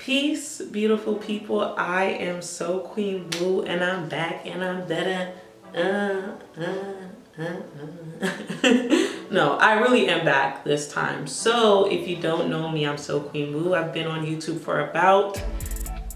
Peace, beautiful people. I am SoulQueenWu, and I'm back, and I'm better. No, I really am back this time. So if you don't know me, I'm SoulQueenWu. I've been on YouTube for about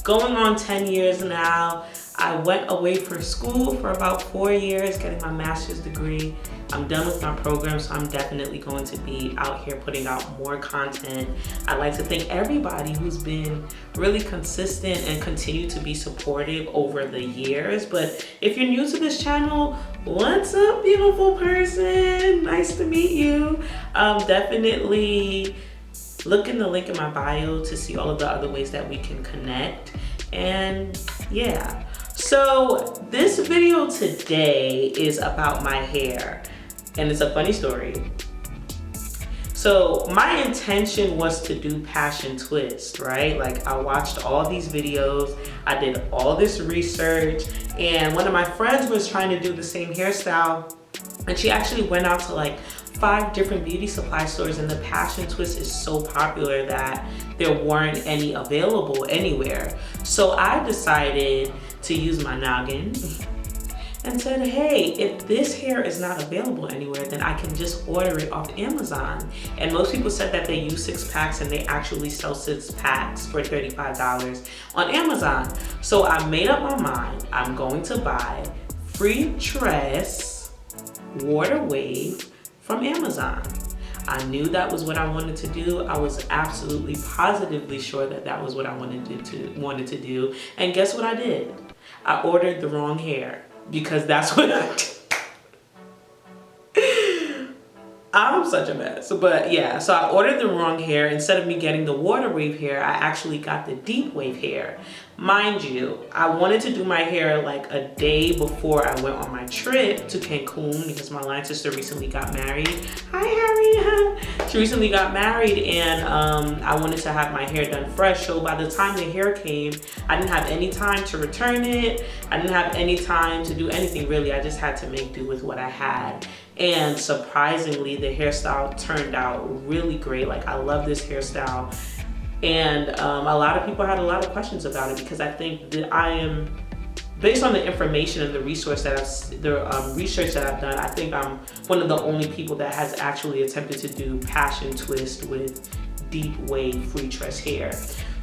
going on 10 years now. I went away for school for about 4 years, getting my master's degree. I'm done with my program, so I'm definitely going to be out here putting out more content. I'd like to thank everybody who's been really consistent and continue to be supportive over the years. But if you're new to this channel, what's up, beautiful person? Nice to meet you. Definitely look in the link in my bio to see all of the other ways that we can connect. And yeah, so this video today is about my hair, and it's a funny story. So my intention was to do passion twist, right? Like, I watched all these videos, I did all this research, and one of my friends was trying to do the same hairstyle, and she actually went out to like 5 different beauty supply stores, and the passion twist is so popular that there weren't any available anywhere. So I decided to use my noggin and said, hey, if this hair is not available anywhere, then I can just order it off Amazon. And most people said that they use 6 packs, and they actually sell 6 packs for $35 on Amazon. So I made up my mind. I'm going to buy FREETRESS Water Wave from Amazon. I knew that was what I wanted to do. I was absolutely positively sure that that was what I wanted to do. And guess what I did? I ordered the wrong hair, because that's what I did. I'm such a mess. But yeah, so I ordered the wrong hair. Instead of me getting the water wave hair, I actually got the deep wave hair. Mind you, I wanted to do my hair like a day before I went on my trip to Cancun, because my line sister recently got married. Hi, Harry. She recently got married, and I wanted to have my hair done fresh. So by the time the hair came, I didn't have any time to return it. I didn't have any time to do anything really. I just had to make do with what I had. And surprisingly, the hairstyle turned out really great. Like, I love this hairstyle. And a lot of people had a lot of questions about it, because I think that I am, based on the information and the research that I've done, I think I'm one of the only people that has actually attempted to do passion twist with deep wave FREETRESS hair.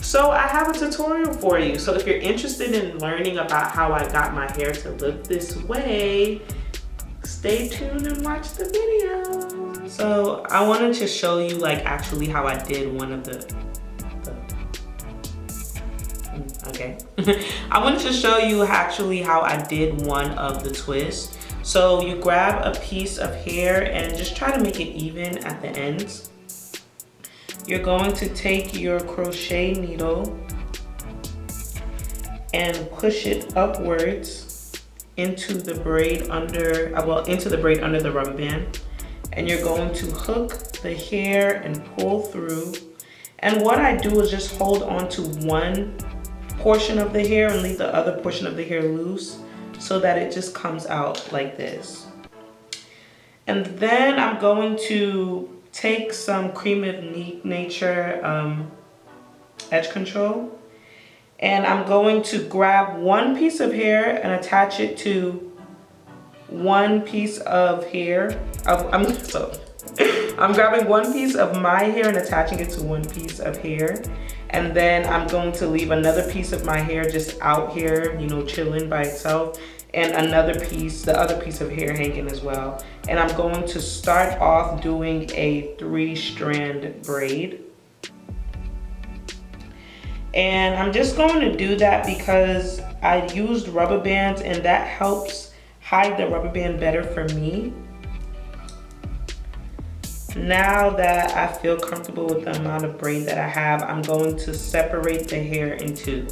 So I have a tutorial for you. So if you're interested in learning about how I got my hair to look this way, stay tuned and watch the video. So I wanted to show you like actually how I did one of the I wanted to show you actually how I did one of the twists. So you grab a piece of hair and just try to make it even at the ends. You're going to take your crochet needle and push it upwards into the braid under, into the braid under the rubber band. And you're going to hook the hair and pull through. And what I do is just hold on to one portion of the hair and leave the other portion of the hair loose, so that it just comes out like this. And then I'm going to take some Creme of Nature edge control, and I'm going to grab one piece of hair and attach it to one piece of hair. I'm grabbing one piece of my hair and attaching it to one piece of hair. And then I'm going to leave another piece of my hair just out here, you know, chilling by itself. And another piece, the other piece of hair hanging as well. And I'm going to start off doing a 3-strand braid. And I'm just going to do that because I used rubber bands, and that helps hide the rubber band better for me. Now that I feel comfortable with the amount of braid that I have, I'm going to separate the hair in 2.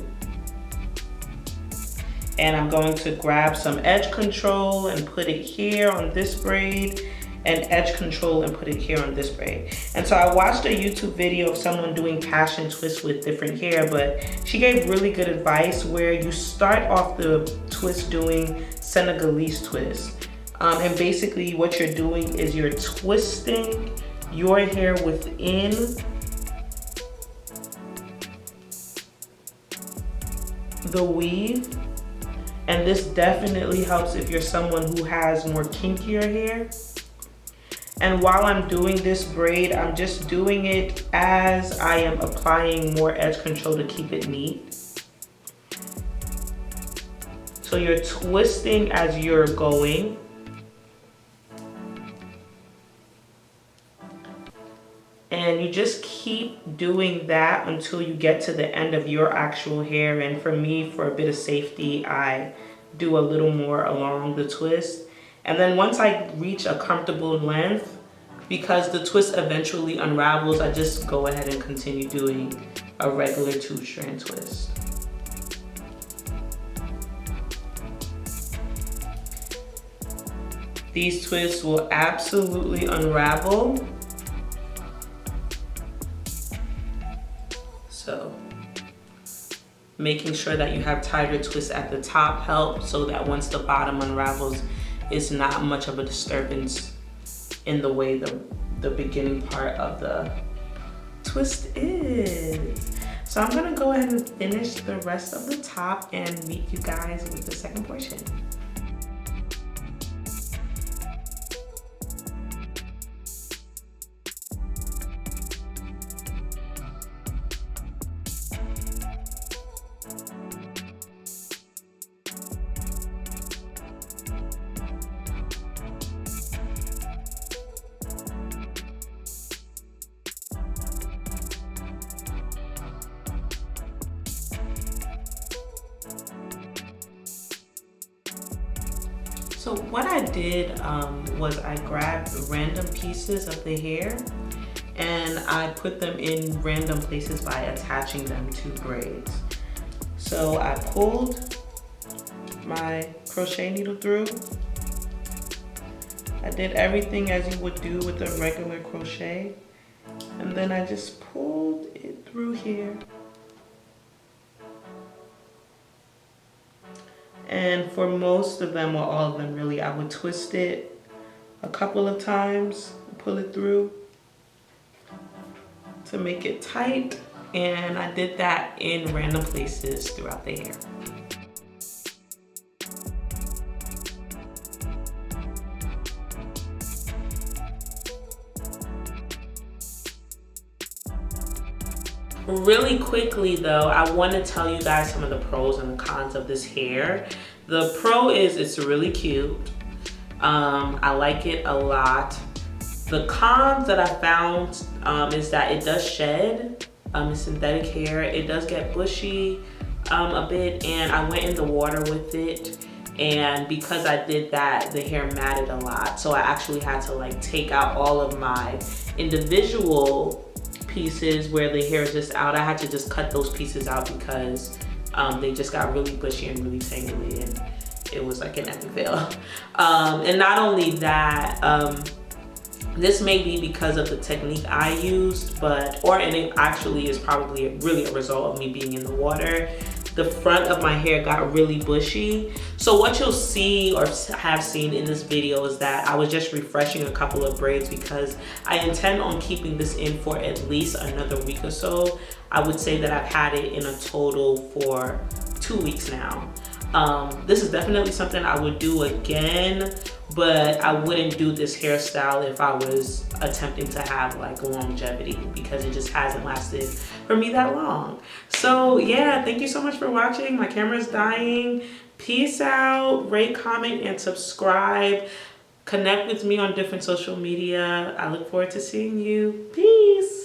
And I'm going to grab some edge control and put it here on this braid, and edge control and put it here on this braid. And so I watched a YouTube video of someone doing passion twists with different hair, but she gave really good advice where you start off the twist doing Senegalese twist. And basically what you're doing is you're twisting your hair within the weave. And this definitely helps if you're someone who has more kinkier hair. And while I'm doing this braid, I'm just doing it as I am applying more edge control to keep it neat. So you're twisting as you're going. And you just keep doing that until you get to the end of your actual hair. And for me, for a bit of safety, I do a little more along the twist. And then once I reach a comfortable length, because the twist eventually unravels, I just go ahead and continue doing a regular 2-strand twist. These twists will absolutely unravel. So making sure that you have tighter twists at the top helps so that once the bottom unravels, it's not much of a disturbance in the way the beginning part of the twist is. So I'm gonna go ahead and finish the rest of the top and meet you guys with the second portion. So what I did was I grabbed random pieces of the hair and I put them in random places by attaching them to braids. So I pulled my crochet needle through. I did everything as you would do with a regular crochet. And then I just pulled it through here. And for most of them, or all of them really, I would twist it a couple of times, pull it through to make it tight. And I did that in random places throughout the hair. Really quickly though, I want to tell you guys some of the pros and the cons of this hair. The pro is it's really cute. I like it a lot. The cons that I found is that it does shed. It's synthetic hair. It does get bushy a bit, and I went in the water with it. And because I did that, the hair matted a lot. So I actually had to like take out all of my individual pieces where the hair is just out. I had to just cut those pieces out because they just got really bushy and really tangly, and it was like an epic fail. And not only that, this may be because of the technique I used, and it actually is probably really a result of me being in the water. The front of my hair got really bushy. So what you'll see or have seen in this video is that I was just refreshing a couple of braids because I intend on keeping this in for at least another week or so. I would say that I've had it in a total for 2 weeks now. This is definitely something I would do again, but I wouldn't do this hairstyle if I was attempting to have like longevity, because it just hasn't lasted for me that long. So yeah, thank you so much for watching. My camera's dying. Peace out. Rate, comment, and subscribe. Connect with me on different social media. I look forward to seeing you. Peace.